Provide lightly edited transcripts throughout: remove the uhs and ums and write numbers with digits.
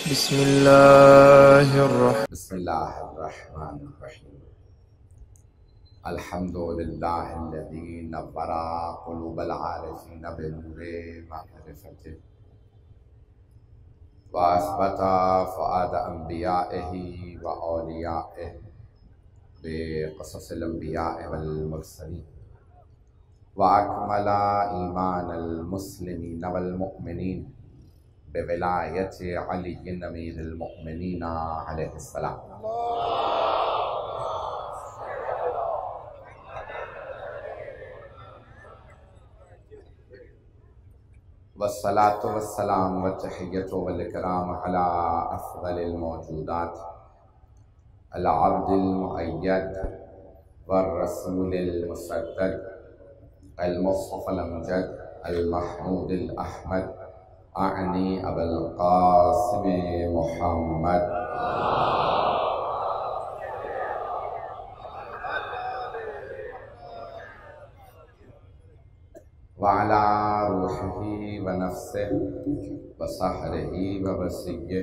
बिस्मिल्लाहिर्रहमानिर्रहीम। अल्हम्दुलिल्लाहिल्लज़ी नव्वरा क़ुलूबल आरिफ़ीन बिनूरि मअरिफ़तिही व असबता फ़ुआद अंबियाइही व औलियाइही बिक़ससिल अंबियाइ वल मुरसलीन व अकमला ईमानल मुस्लिमीन वल मुअमिनीन बिविलायति अलीय्यिन अमीरुल मुअमिनीन अलैहिस्सलाम। वस्सलातु वस्सलाम व तहिय्यतु वल इकराम अला अफ़ज़लिल मौजूदात अला अब्दिल मुअय्यद व रसूलिल मुसद्दद अल मुस्तफ़ल अमजद अल महमूदिल अहमद आनी अबुल क़ासिम मुहम्मद व अला रूहिही व नफ्सिही व सहरिही व वसिय्यिही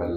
वल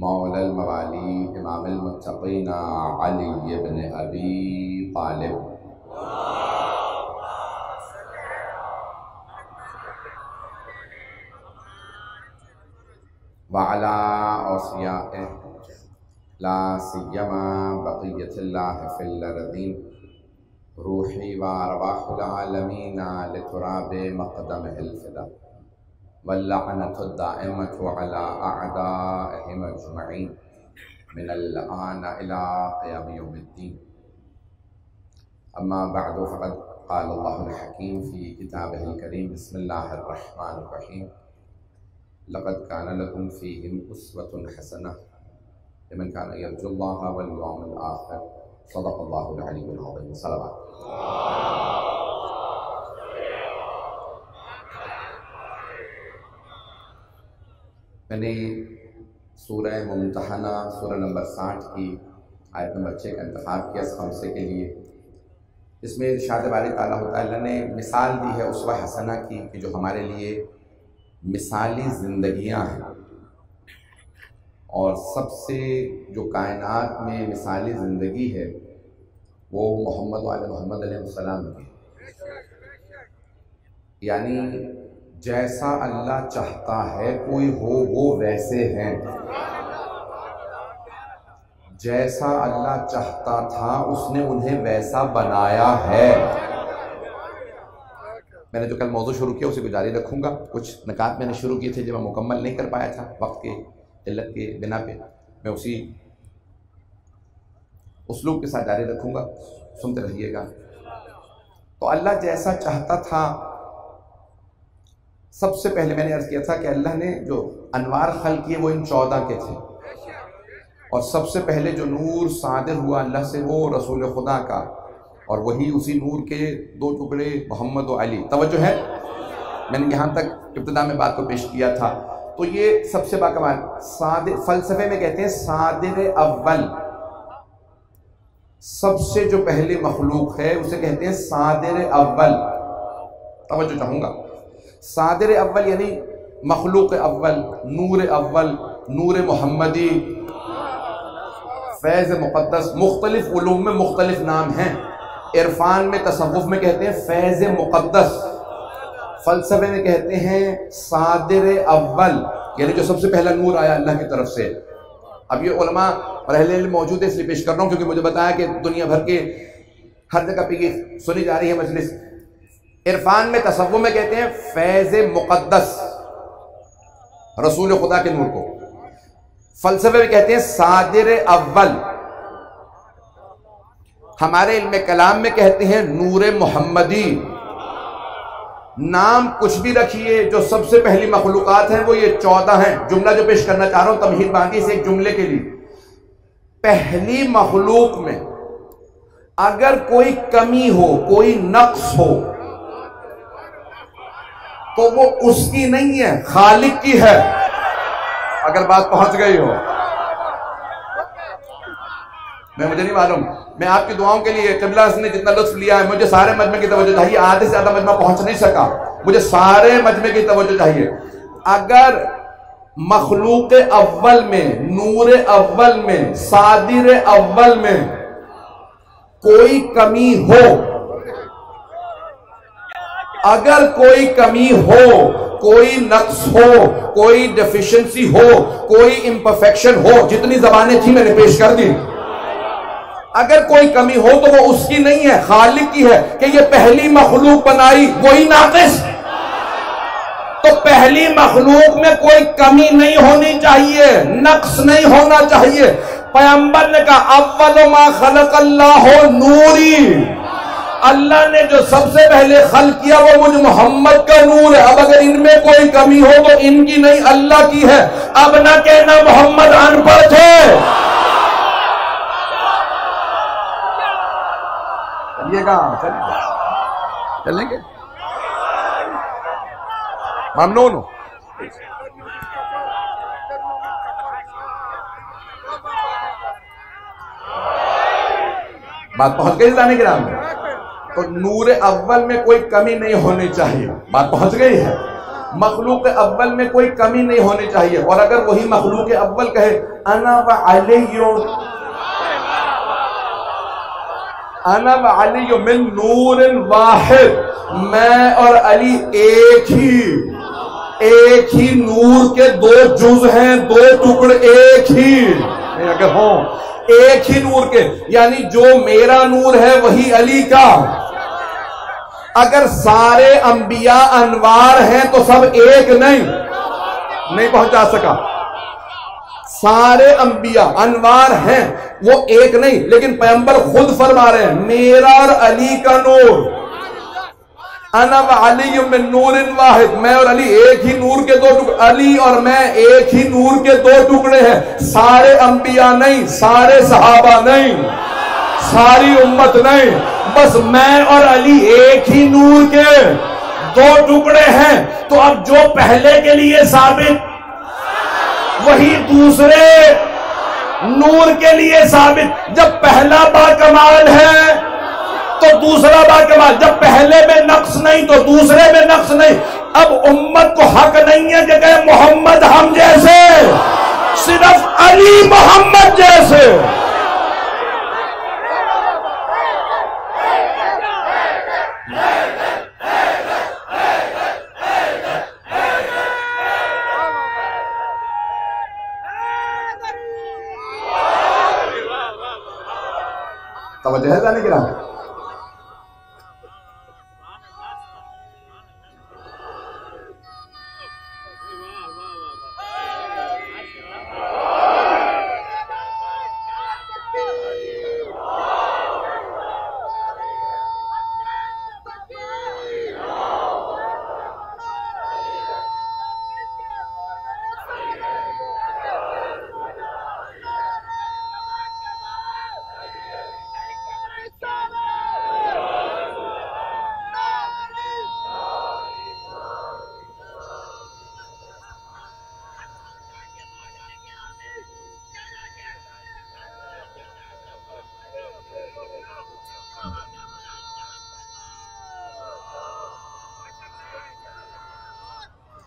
मौलल मवाली इमामुल मुत्तक़ीन अली इब्न अबी तालिब व अला औसियाइही ला सिय्यमा बक़िय्यतिल्लाहि फ़िल अर्ज़ीन रूही व अरवाहुल आलमीन लितुराबि मक़दमिहिल फ़िदा वल्लअनतु दाइमतु अला अअदाइहिम अजमईन मिनल आन इला क़ियाम यौमिद्दीन। अम्मा बअदु फ़क़द क़ाल अल्लाहुल हकीम फ़ी किताबिहिल करीम बिस्मिल्लाहिर्रहमानिर्रहीम लक़द कान लकुम फ़ीहिम उस्वतुन हसनह लिमन कान यर्जुल्लाह वल यौमल आख़िर सदक़ल्लाहुल अलीयुल अज़ीम। सलावत। मैंने सूरह मुम्तहना सूरह नंबर 60 की आयत नंबर 6 का इंतख़ाब किया इस खमसे के लिए। इसमें इरशाद बारी ताला तआला ने मिसाल दी है उसवा हसना की कि जो हमारे लिए मिसाली ज़िंदगियाँ हैं और सबसे जो कायनात में मिसाली ज़िंदगी है वो मोहम्मद वाले मोहम्मद अलैहिस्सलाम की, यानी जैसा अल्लाह चाहता है कोई हो वो वैसे हैं, जैसा अल्लाह चाहता था उसने उन्हें वैसा बनाया है। मैंने जो कल मौजू शुरू किया उसे को जारी रखूँगा। कुछ निकात मैंने शुरू किए थे जो मैं मुकम्मल नहीं कर पाया था वक्त के इल्लत के बिना पे, मैं उसी उसलूब के साथ जारी रखूँगा, सुनते रहिएगा। तो अल्लाह जैसा चाहता था, सबसे पहले मैंने अर्ज़ किया था कि अल्लाह ने जो अनवार खल्क़ किए वो इन 14 के थे और सबसे पहले जो नूर सादिर हुआ अल्लाह से वो रसूल खुदा का, और वही उसी नूर के 2 टुकड़े मोहम्मद व अली। तवज्जो है, मैंने यहाँ तक इब्तिदा में बात को पेश किया था। तो ये सबसे बाकमाल सादिर, फ़लसफ़े में कहते हैं सादिर अव्वल, सबसे जो पहले मखलूक है उसे कहते हैं सादिर अव्वल। तवज्जो चाहूँगा, सादिर अव्वल यानी मखलूक अव्वल, नूर मोहम्मदी, फैज़ मुक़द्दस। मुख्तलिफ उलूम में मुख्तलिफ नाम हैं। इरफान में तसव्वुफ में कहते हैं फैज़ मुक़द्दस, फ़लसफ़े में कहते हैं सादिर अव्वल, यानी जो सबसे पहला नूर आया अल्लाह की तरफ से। अब ये उलमा और अहले इल्म मौजूद है इसलिए पेश कर रहा हूँ क्योंकि मुझे बताया कि दुनिया भर के हर जगह पे ये सुनी जा रही है मजलिस। इरफान में तसव्वुफ में कहते हैं फैज़ मुक़द्दस, रसूल खुदा के नूर को। फ़लसफ़े में कहते हैं सादिर अव्वल। हमारे इल्म कलाम में कहते हैं नूर मोहम्मदी। नाम कुछ भी रखिए, जो सबसे पहली मखलूक़ात हैं वो ये 14 हैं। जुमला जो पेश करना चाह रहा हूं तमहीद बाकी से एक जुमले के लिए, पहली मखलूक में अगर कोई कमी हो, कोई नक्स हो, तो वो उसकी नहीं है, खालिक की है। अगर बात पहुंच गई हो, मुझे नहीं मालूम, मैं आपकी दुआओं के लिए, क़िबला ने जितना लुत्फ लिया है, मुझे सारे मजमे की तवज्जो चाहिए, आधे से ज्यादा मजमा पहुंच नहीं सका। मुझे सारे मजमे की तवज्जो चाहिए। अगर मखलूक अव्वल में, नूर अव्वल में, सादिर अव्वल में कोई कमी हो, अगर कोई कमी हो, कोई नक्स हो, कोई डेफिशिएंसी हो, कोई इम्परफेक्शन हो, जितनी जबानें थी मैंने पेश कर दी, अगर कोई कमी हो तो वो उसकी नहीं है, खालिक की है कि ये पहली मखलूक बनाई वही नाक़िस। तो पहली मखलूक में कोई कमी नहीं होनी चाहिए, नक्स नहीं होना चाहिए। पैगंबर ने कहा अव्वल मा खलक़ल्लाहु नूरी, अल्लाह ने जो सबसे पहले खल किया वो मुझ मोहम्मद का नूर है। अब अगर इनमें कोई कमी हो तो इनकी नहीं, अल्लाह की है। अब ना कहना मोहम्मद अनपढ़ थे। चलेंगे ममनून। बात पहुंच गई जाने के नाम में। तो नूर अव्वल में कोई कमी नहीं होनी चाहिए, बात पहुंच गई है। मखलूक अव्वल में कोई कमी नहीं होनी चाहिए। और अगर वही मखलूक अव्वल कहे अना व अलियो, अना व अलियो मिन नूरिन वाहिद, मैं और अली एक ही नूर के दो जुज हैं, दो टुकड़े एक ही अगर हो, एक ही नूर के, यानी जो मेरा नूर है वही अली का। अगर सारे अंबिया अनवार हैं तो सब एक नहीं पहुंचा सका। सारे अंबिया अनवार हैं, वो एक नहीं, लेकिन पैगंबर खुद फरमा रहे हैं मेरा और अली का नूर, अना व अली मिन नूरिन वाहिद, मैं और अली एक ही नूर के दो टुकड़े, अली और मैं एक ही नूर के दो टुकड़े हैं। सारे अंबिया नहीं, सारे सहाबा नहीं, सारी उम्मत नहीं, बस मैं और अली एक ही नूर के दो टुकड़े हैं। तो अब जो पहले के लिए साबित वही दूसरे नूर के लिए साबित। जब पहला बाकमाल है तो दूसरा बाकमाल, जब पहले में नक्स नहीं तो दूसरे में नक्स नहीं। अब उम्मत को हक नहीं है कि कहे मोहम्मद हम जैसे, सिर्फ अली मोहम्मद जैसे। तवज्जो है जाने की राह।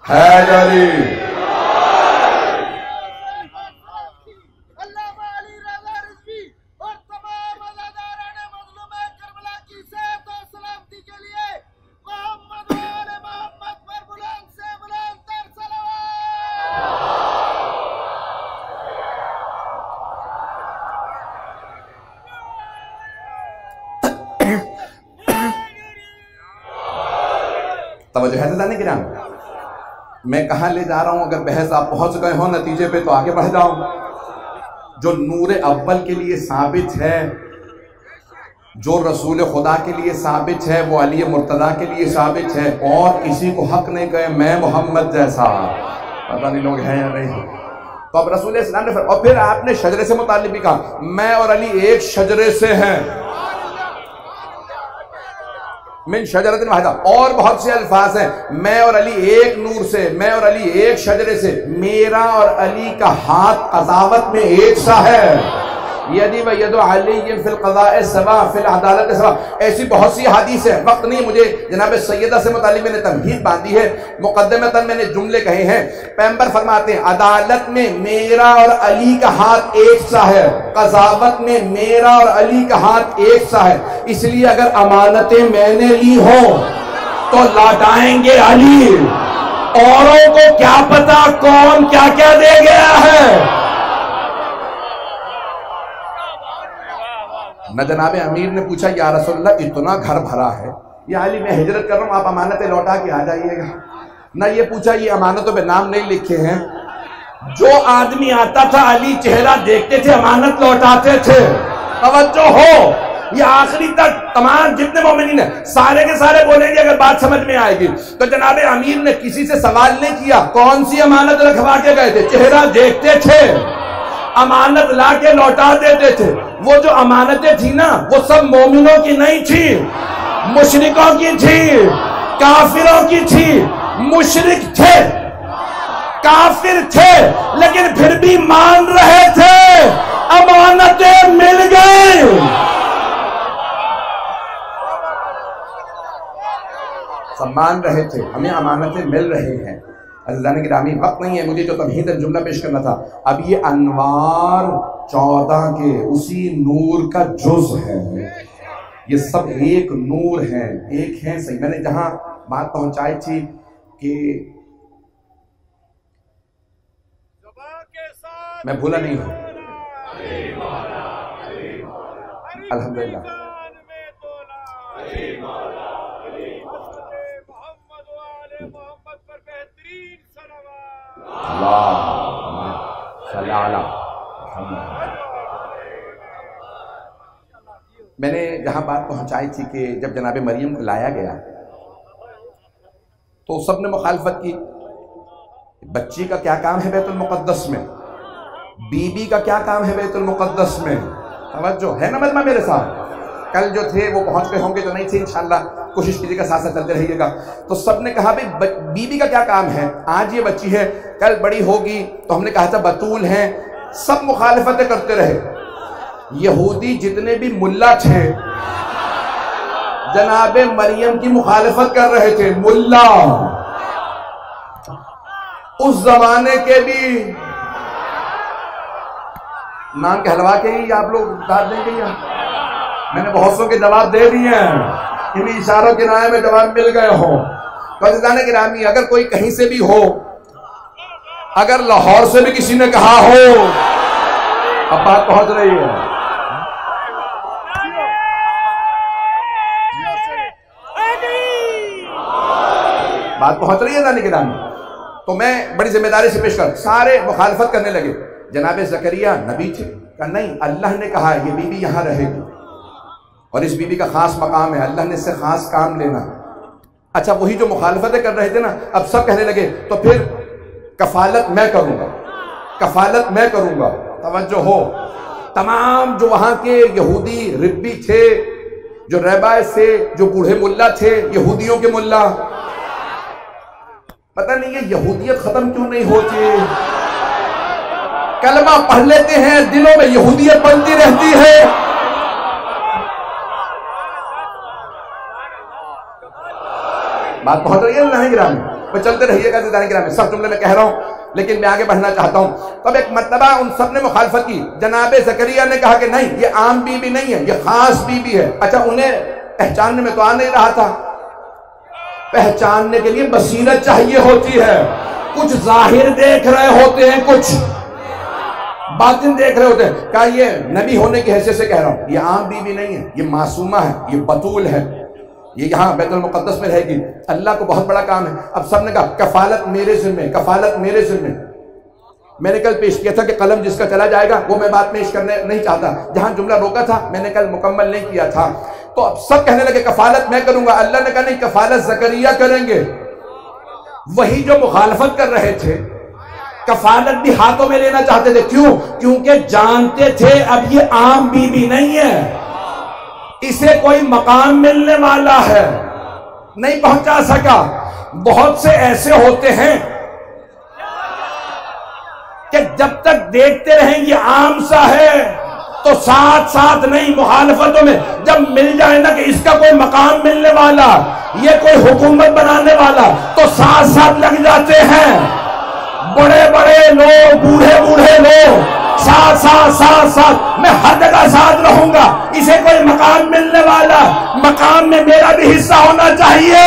हैदरी तवज्जो है जाने की राह। मैं कहां ले जा रहा हूं, अगर बहस आप पहुंच गए हो नतीजे पे तो आगे बढ़ जाओ। जो नूर अव्वल के लिए साबित है, जो रसूल खुदा के लिए साबित है, वो अली मुर्तदा के लिए साबित है। और किसी को हक नहीं कहे मैं मोहम्मद जैसा, पता नहीं लोग हैं या नहीं। तो अब रसूल इस्लाम ने, और फिर आपने शजरे से मुताल्लिक भी कहा मैं और अली एक शजरे से हैं, मिन शजरतिन वाहिदा। और बहुत से अल्फाज हैं, मैं और अली एक नूर से, मैं और अली एक शजरे से। मेरा और अली का हाथ अदावत में एक सा है, यदि व यदु अली फिल क़ज़ाए सवा फिल अदालत सवा। ऐसी बहुत सी हदीस है, वक्त नहीं मुझे जनाब सैयदा से मुतालिक मैंने तमहीद बांधी है, मुक़द्दमतन मैंने जुमले कहे हैं। पैगंबर फरमाते हैं अदालत में मेरा और अली का हाथ एक सा है, क़ज़ावत में मेरा और अली का हाथ एक सा है, इसलिए अगर अमानतें मैंने ली हो तो लौटाएंगे अली। औरों को क्या पता कौन क्या क्या दे गया है। न जनाब अमीर ने पूछा या रसूलल्लाह इतना घर भरा है, या अली मैं हिजरत कर रहा हूं, आप अमानतें लौटा के आ जाइएगा। न ये पूछा ये अमानतों पे नाम नहीं लिखे हैं। जो आदमी आता था अली चेहरा देखते थे, अमानत लौटाते थे। तवज्जो हो, ये आखिरी तक तमाम जितने मोमिनीन हैं सारे के सारे बोलेंगे अगर बात समझ में आएगी। तो जनाब अमीर ने किसी से सवाल नहीं किया कौन सी अमानत रखवा के गए थे, चेहरा देखते थे, अमानत ला के लौटा देते थे। वो जो अमानतें थी ना वो सब मोमिनों की नहीं थी, मुशरिकों की थी, काफिरों की थी। मुशरिक थे, काफिर थे, लेकिन फिर भी मान रहे थे, अमानतें मिल गई। सम्मान रहे थे, हमें अमानतें मिल रही हैं। अल्लाह ने गिरामी वक्त नहीं है मुझे जो तमहीद जुमला पेश करना था। अब ये अनवार 14 के उसी नूर का जुज़ है, ये सब एक नूर है, एक है। सही मैंने जहां बात पहुंचाई थी कि मैं भूला नहीं हूं, अल्हम्दुलिल्लाह। मैंने जहां बात पहुंचाई थी कि जब जनाब मरियम को लाया गया तो सबने मुखालफत की। बच्ची का क्या काम है बैतुल मुक़द्दस में, बीबी का क्या काम है बैतुल मुक़द्दस में। तवज्जो है ना मजमा मेरे साथ। कल जो थे वो पहुंच गए होंगे, जो नहीं थे इंशाल्लाह कोशिश कीजिएगा साथ साथ चलते रहिएगा। तो सबने कहा भाई बीबी का क्या काम है, आज ये बच्ची है कल बड़ी होगी, तो हमने कहा था बतूल है। सब मुखालफतें करते रहे। यहूदी जितने भी मुल्ला थे जनाब मरियम की मुखालफत कर रहे थे। मुल्ला उस जमाने के भी नाम कहलवा के ही आप लोग बता देंगे या मैंने बहुत सौ के जवाब दे दिए हैं, इन इशारों के नाम में जवाब मिल गए हो। तो अज़ीज़ान गिरामी अगर कोई कहीं से भी हो, अगर लाहौर से भी किसी ने कहा हो, अब बात पहुंच रही है, बात पहुंच रही है जाने गिरामी। तो मैं बड़ी जिम्मेदारी से पेश कर, सारे मुखालफत करने लगे। जनाब ज़करिया नबी थे, कहा नहीं अल्लाह ने कहा ये बीबी यहां रहेगी और इस बीबी का खास मकाम है, अल्लाह ने इससे खास काम लेना। अच्छा वही जो मुखालफतें कर रहे थे ना, अब सब कहने लगे तो फिर कफालत मैं करूंगा, कफालत मैं करूंगा। तवज्जो हो, तमाम जो वहां के यहूदी रिब्बी थे, जो रबाए से, जो बूढ़े मुल्ला थे, यहूदियों के मुल्ला, पता नहीं ये यहूदियत खत्म क्यों नहीं होती। कलमा पढ़ लेते हैं, दिलों में यहूदियत बनती रहती है। बात पहुंच रही है ना गिराम में, मैं चलते रहिएगा गिराम में, सब जुमले में कह रहा हूं लेकिन मैं आगे बढ़ना चाहता हूं। तब एक मर्तबा उन सब ने मुखालफत की। जनाब ज़करिया ने कहा कि नहीं ये आम बीबी नहीं है, ये खास बीबी है। अच्छा उन्हें पहचानने में तो आ नहीं रहा था, पहचानने के लिए बसीरत चाहिए होती है। कुछ जाहिर देख रहे होते हैं, कुछ बातिन देख रहे होते हैं। क्या ये नबी होने की हैसियत से कह रहा हूं, ये आम बीबी नहीं है, ये मासूमा है, ये बतूल है, ये यहाँ बैतुल मुक़द्दस में रहेगी। अल्लाह को बहुत बड़ा काम है। अब सबने कहा कफालत मेरे ज़िम्मे, कफालत मेरे ज़िम्मे। मैंने कल पेश किया था कि कलम जिसका चला जाएगा वो मैं बात पेश करने नहीं चाहता, जहां जुमला रोका था मैंने कल मुकम्मल नहीं किया था। तो अब सब कहने लगे कफालत मैं करूंगा। अल्लाह ने कहा नहीं, कफालत ज़करिया करेंगे। वही जो मुखालफत कर रहे थे कफालत भी हाथों में लेना चाहते थे। क्यों? क्योंकि जानते थे अब ये आम बीबी नहीं है, इसे कोई मकाम मिलने वाला है, नहीं पहुंचा सका। बहुत से ऐसे होते हैं कि जब तक देखते रहें ये आम सा है, तो साथ साथ नहीं, मुखालफतों में जब मिल जाए ना कि इसका कोई मकाम मिलने वाला, ये कोई हुकूमत बनाने वाला, तो साथ साथ लग जाते हैं। बड़े बड़े लोग, बूढ़े बूढ़े लोग, साथ साथ साथ साथ, मैं हर जगह साथ रहूंगा, इसे कोई मकाम मिलने वाला, मकाम में मेरा भी हिस्सा होना चाहिए।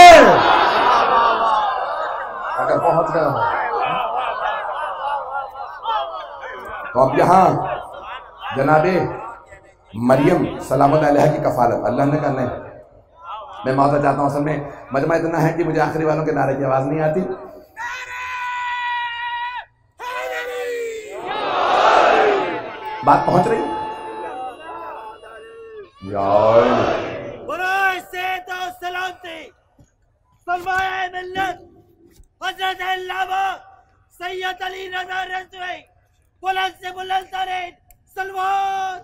अगर पहुंच गया हो तो अब यहां जनाबे मरियम सलामुल्लाह अलैहा की कफालत अल्लाह ने करना है। मैं माफ़ चाहता हूं, असल में मजमा इतना है कि मुझे आखिरी वालों के नारे की आवाज नहीं आती। बात पहुंच रही सैयद अली रज़ा रज़वी बुलंद से बुलंद तरीन सलवात।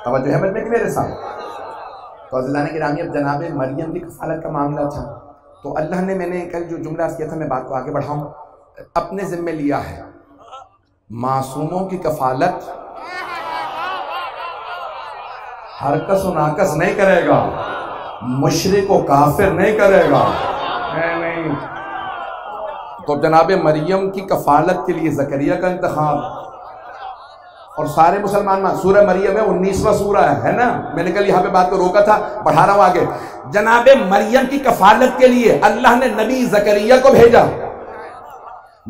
तवज्जो है मजमे की मेरे साथ। तो अज़ीज़ान गिरामी, अब जनाब मरियम की कफालत का मामला था, तो अल्लाह ने, मैंने कल जो जुमला किया था, मैं बात को आगे बढ़ाऊं, अपने जिम्मे लिया है मासूमों की कफालत हरकस और नाकस नहीं करेगा, मुशरिक को काफिर नहीं करेगा। नहीं। तो जनाबे मरियम की कफालत के लिए ज़करिया का इंतखाब, और सारे मुसलमान सूरह मरियम है 19वां सूरा है ना। मैंने कल यहाँ पे बात को रोका था, बढ़ा रहा हूँ आगे। जनाबे मरियम की कफालत के लिए अल्लाह ने नबी ज़करिया को भेजा।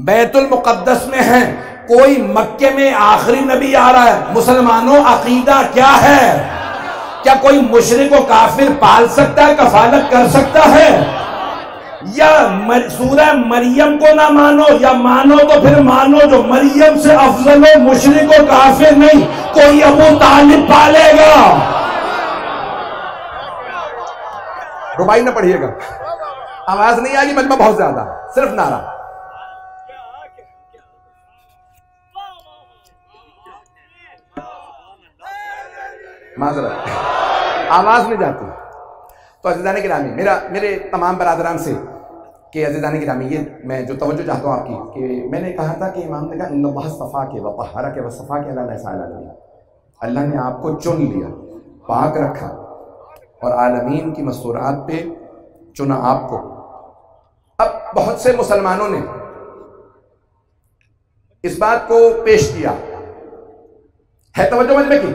बैतुल मुक़द्दस में है, कोई मक्के में आखिरी नबी आ रहा है। मुसलमानों, अकीदा क्या है? क्या कोई मुशरिक को काफिर पाल सकता है, कफालत कर सकता है? या सूरह मरियम को ना मानो, या मानो तो फिर मानो जो मरियम से अफजल हो, मुशरिक को काफिर नहीं, कोई अबू तालिब पालेगा। रुबाई ना पढ़िएगा, आवाज नहीं आएगी, मजमा बहुत ज्यादा, सिर्फ नारा। माजरत, आवाज नहीं जाती। तो अज़ीज़ान गिरामी, मेरे तमाम बरादरान से कि अज़ीज़ान गिरामी, ये मैं जो तवज्जो चाहता हूँ आपकी, कि मैंने कहा था कि इमाम ने कहा इन्नल्लाह सफ़ा के व तहरा के व सफ़ा के अल्लाह ने आपको चुन लिया, पाक रखा और आलमीन की मस्तूरात पे चुना आपको। अब बहुत से मुसलमानों ने इस बात को पेश किया है, तवज्जो मजमे की,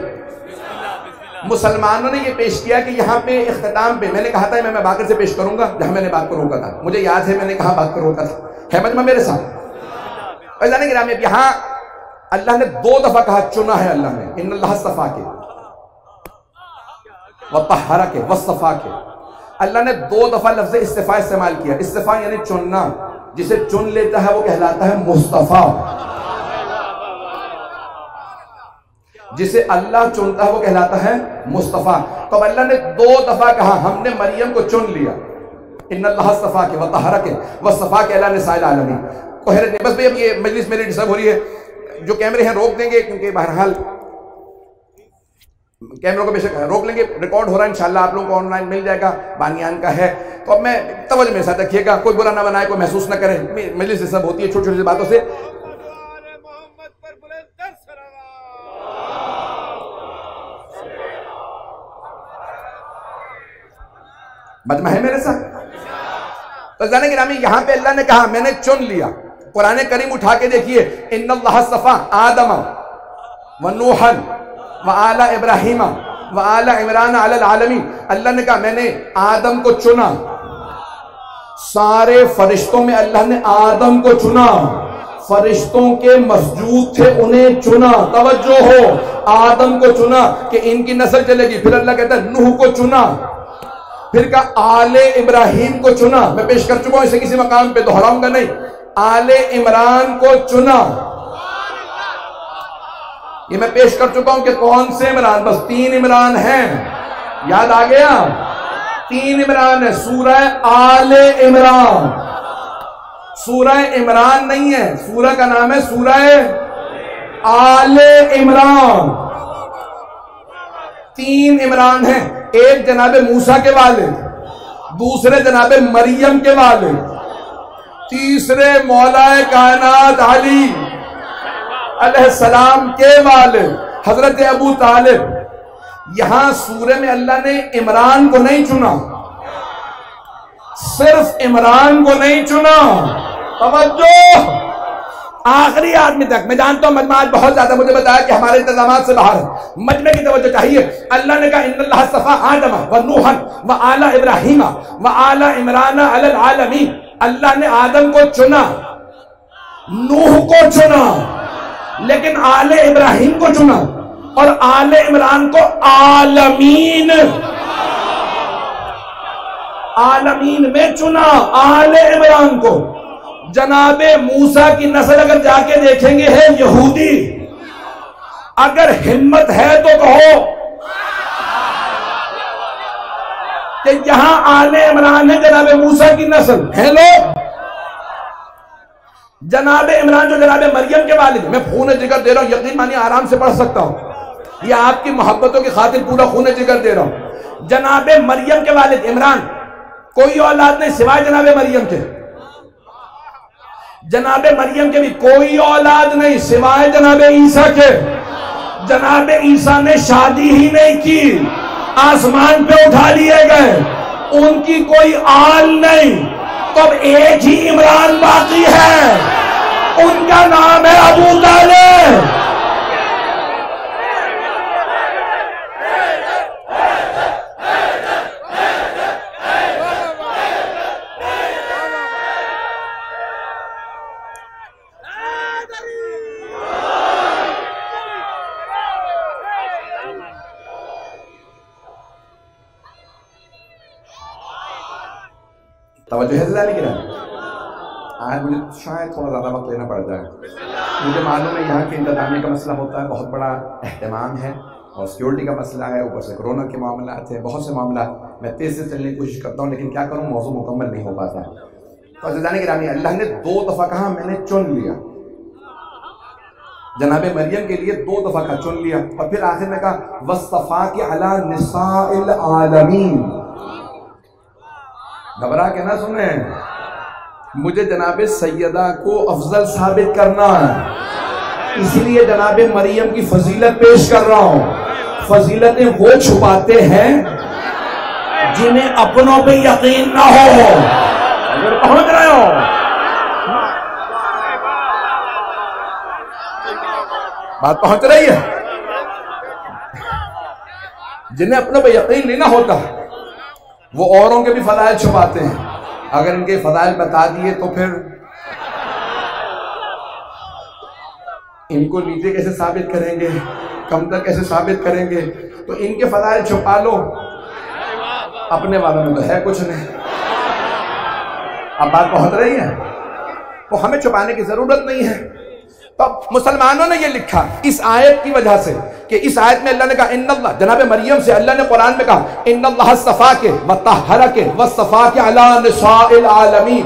मुसलमानों ने ये पेश किया कि यहाँ पे इख्तिताम पे, मैंने कहा था मैं बाकर से पेश करूंगा जहां मैंने बात को रोका था, मुझे याद है मैंने कहा बात को रोका था, है मजमा मेरे साथ। और जाने गिरामी, यहाँ अल्लाह ने 2 दफा कहा, चुना है अल्लाह ने, इन्नल्लाह सफ़ा के व तहरा के व सफ़ा के। अल्लाह ने 2 दफा लफ्ज़ इस्तिफा इस्तेमाल किया। इस्तिफा यानी चुनना, जिसे चुन लेता है वो कहलाता है मुस्तफा, जिसे अल्लाह चुनता है वो कहलाता है मुस्तफा। तो अब अल्लाह ने 2 दफा कहा, हमने मरियम को चुन लिया, इन्नल्लाह सफ़ा के व तहरा के व सफ़ा के अल्लाह ने साइल आलमी। कोहरत नहीं। बस भाई अब ये मजलिस मेरी डिस्टर्ब हो रही है, जो कैमरे हैं रोक देंगे, क्योंकि बहरहाल कैमरों को बेशक रोक लेंगे, रिकॉर्ड हो रहा है इंशाल्लाह, आप लोगों को ऑनलाइन मिल जाएगा, बानियान का है। तो अब मैं तवज्जो मेरे साथ रखिएगा, कोई बुरा ना बनाए, कोई महसूस ना करे, मजलिस डिस्टर्ब होती है छोटी छोटी बातों से। मजमा है मेरे साथ। तो जाने गिरामी, यहां पे अल्लाह ने कहा मैंने चुन लिया। कुरान करीम उठा के देखिए, इन्नल्लाह सफ़ा आदम व नूहन व आला इब्राहिम व आला इमरान अलल आलमीन। अल्लाह ने कहा मैंने आदम को चुना, सारे फरिश्तों में अल्लाह ने आदम को चुना, फरिश्तों के मसजूद थे उन्हें चुना। तवज्जो हो, आदम को चुना कि इनकी नस्ल चलेगी। फिर अल्लाह कहता है नूह को चुना, फिर का आले इब्राहिम को चुना। मैं पेश कर चुका हूं, इसे किसी मकाम पे दोहराऊंगा नहीं। आले इमरान को चुना, ये मैं पेश कर चुका हूं कि कौन से इमरान, बस 3 इमरान हैं, याद आ गया? 3 इमरान है। सूरह आले इमरान, सूरह इमरान नहीं है, सूरह का नाम है सूरह आले इमरान। 3 इमरान हैं, एक जनाबे मूसा के वालिद, दूसरे जनाबे मरियम के वालिद, तीसरे मौलाए कायनात अली अलैहिस्सलाम के वालिद हजरत अबू तालिब। यहां सूरे में अल्लाह ने इमरान को नहीं चुना, सिर्फ इमरान को नहीं चुना, तवज्जो, आखिरी आदमी तक। मैं जानता हूं मजमा आज बहुत ज्यादा, मुझे बताया कि हमारे इंतजाम से बाहर है, मजमे की तवज्जो चाहिए। अल्लाह ने कहा इन्नल्लाह सफ़ा आदम व नूहन व आला इब्राहीम व आला इमरान अलल आलमीन। अल्लाह ने आदम को चुना, नूह को चुना, लेकिन आले इब्राहीम को चुना और आले इमरान को आलमीन, आलमीन में चुना, आले इमरान को। जनाबे मूसा की नस्ल अगर जाके देखेंगे है यहूदी, अगर हिम्मत है तो कहो कि यहां आले इमरान है जनाबे मूसा की नस्ल है लोग। जनाबे इमरान जो जनाबे मरियम के वालिद, मैं खून जिगर दे रहा हूं, यकीन मानिए आराम से पढ़ सकता हूं, ये आपकी मोहब्बतों की खातिर पूरा खून जिगर दे रहा हूं। जनाबे मरियम के वालिद इमरान, कोई औलाद नहीं सिवाय जनाबे मरियम के। जनाबे मरियम के भी कोई औलाद नहीं सिवाय जनाबे ईसा के। जनाबे ईसा ने शादी ही नहीं की, आसमान पे उठा लिए गए, उनकी कोई आल नहीं। तो अब एक ही इमरान बाकी है, उनका नाम है अबू तालिब। तवज्जो है ज़रा लेकिन आज मुझे शायद थोड़ा ज़्यादा वक्त लेना पड़ जाए। मुझे मालूम है यहाँ के इंतज़ामी का मसला होता है, बहुत बड़ा अहतमाम है और सिक्योरिटी का मसला है, ऊपर से कोरोना के मामला हैं, बहुत से मामला। मैं तेज़ से चलने की कोशिश करता हूँ, लेकिन क्या करूँ मौजू मुकम्मल नहीं हो पाता है। तो अज़ीज़ान गिरामी, अल्लाह ने 2 दफ़ा कहा मैंने चुन लिया, जनाबे मरियम के लिए 2 दफ़ा का चुन लिया, और फिर आखिर में कहा वस्तफ़ा के अला निसाइल आलमीन। घबरा के ना सुने, मुझे जनाबे सैयदा को अफजल साबित करना है, इसलिए जनाबे मरियम की फजीलत पेश कर रहा हूं। फजीलतें वो छुपाते हैं जिन्हें अपनों पे यकीन ना हो। अगर पहुंच रहे हो, बात पहुंच रही है। जिन्हें अपनों पे यकीन नहीं ना होता वो औरों के भी फजाइल छुपाते हैं। अगर इनके फजाइल बता दिए तो फिर इनको नीचे कैसे साबित करेंगे, कमतर कैसे साबित करेंगे। तो इनके फजाइल छुपा लो, अपने वालों में तो है कुछ नहीं। अब बात पहुंच रही है, तो हमें छुपाने की जरूरत नहीं है। तो मुसलमानों ने ये लिखा इस आयत की वजह से कि इस आयत में अल्लाह ने कहा इन्नल्लाह, जनाबे मरियम से अल्लाह ने कुरान में कहा इन्नल्लाह सफ़ा के व तहरा के व सफ़ा के अला निसाइल आलमीन।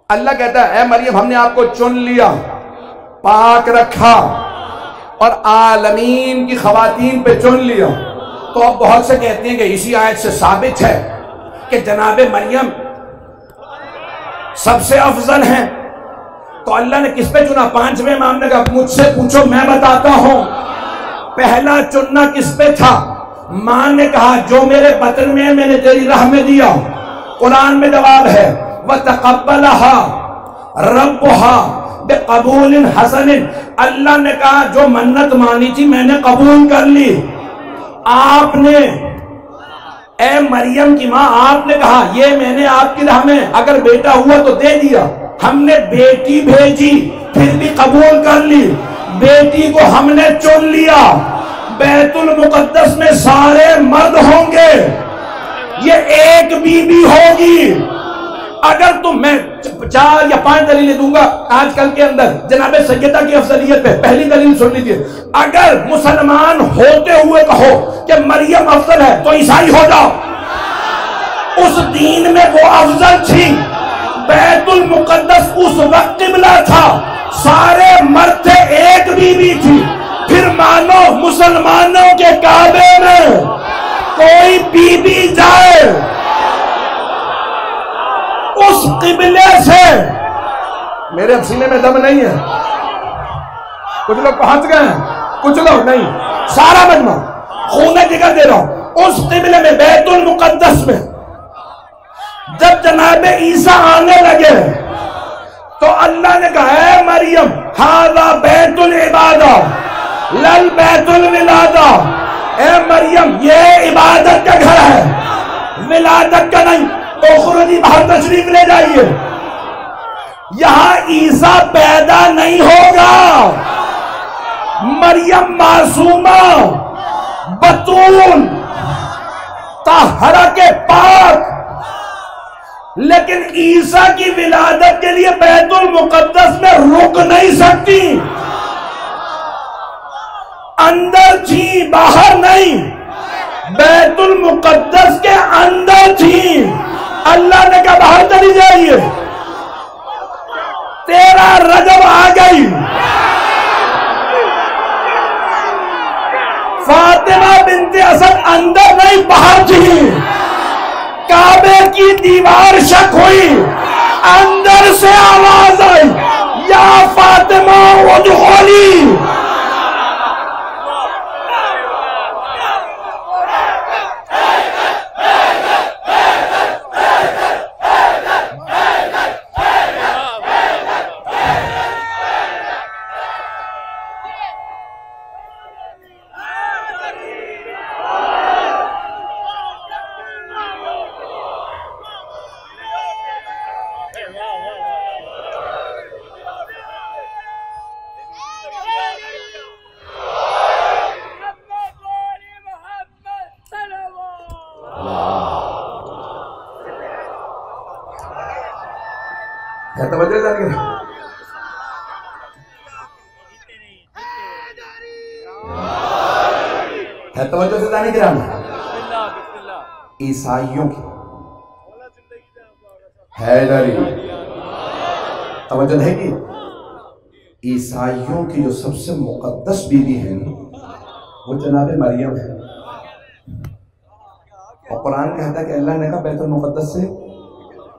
अल्लाह कहता है मरियम हमने आपको चुन लिया, पाक रखा और आलमीन की खवातीन पे चुन लिया। तो अब बहुत से कहते हैं कि इसी आयत से साबित है कि जनाबे मरियम सबसे अफजल हैं। तो अल्लाह ने किस पे चुना? 5वें इमाम ने कहा मुझसे पूछो मैं बताता हूं। पहला चुनना किस पे था? मां ने कहा जो मेरे बतन में मैंने तेरी राह में दिया। कुरान में जवाब है व तक़ब्बलहा रब्बुहा बिक़बूलिन हसनिन। अल्लाह ने कहा जो मन्नत मानी थी मैंने कबूल कर ली। आपने ए मरियम की मां, आपने कहा ये मैंने आपकी राह में अगर बेटा हुआ तो दे दिया। हमने बेटी भेजी फिर भी कबूल कर ली। बेटी को हमने चुन लिया। बैतुल मुकद्दस में सारे मर्द होंगे, ये एक बीबी होगी। अगर तुम, मैं 4 या 5 दलीलें दूंगा आजकल के अंदर जनाबे सैयदा की अफजलियत पे। पहली दलील सुन लीजिए, अगर मुसलमान होते हुए कहो कि मरियम अफजल है तो ईसाई हो जाओ। उस दीन में वो अफजल थी। बैतुल मुकद्दस उस वक्त किबला था, सारे मर्द थे, एक बीबी थी। फिर मानो मुसलमानों के काबे में कोई बीबी जाए, उस किबले से। मेरे सीने में दम नहीं है, कुछ लोग पहुंच गए हैं, कुछ लोग नहीं, सारा मजमा खून जिगर दे रहा हूं। उस किबले में, बैतुल मुकद्दस में जब जनाब ईसा आने लगे तो अल्लाह ने कहा है मरियम हादा बैतुल इबादा लल बैतुल विलादा। ए मरियम ये इबादत का घर है, विलादत का नहीं। तो खुद बाहर तशरीफ ले जाइए, यहां ईसा पैदा नहीं होगा। मरियम मासूमा बतूल ताहरा के पाक, लेकिन ईसा की विलादत के लिए बैतुल मुकद्दस में रुक नहीं सकती। अंदर थी, बाहर नहीं, बैतुल मुकद्दस के अंदर थी। अल्लाह ने कहा बाहर चली जाइए, तेरा रजब आ गई। फातिमा बिनते असद अंदर नहीं बाहर थी। काबे की दीवार शक हुई, अंदर से आवाज आई या फातिमा उदखुली। तवज्जो से जाने गिरा ईसाइयों की हैदरी, तवज्जो है कि ईसाइयों की जो सबसे मुकद्दस बीवी है वो जनाब मरियम है। और कुरान कहता है कि अल्लाह ने कहा बैतुल मुकद्दस से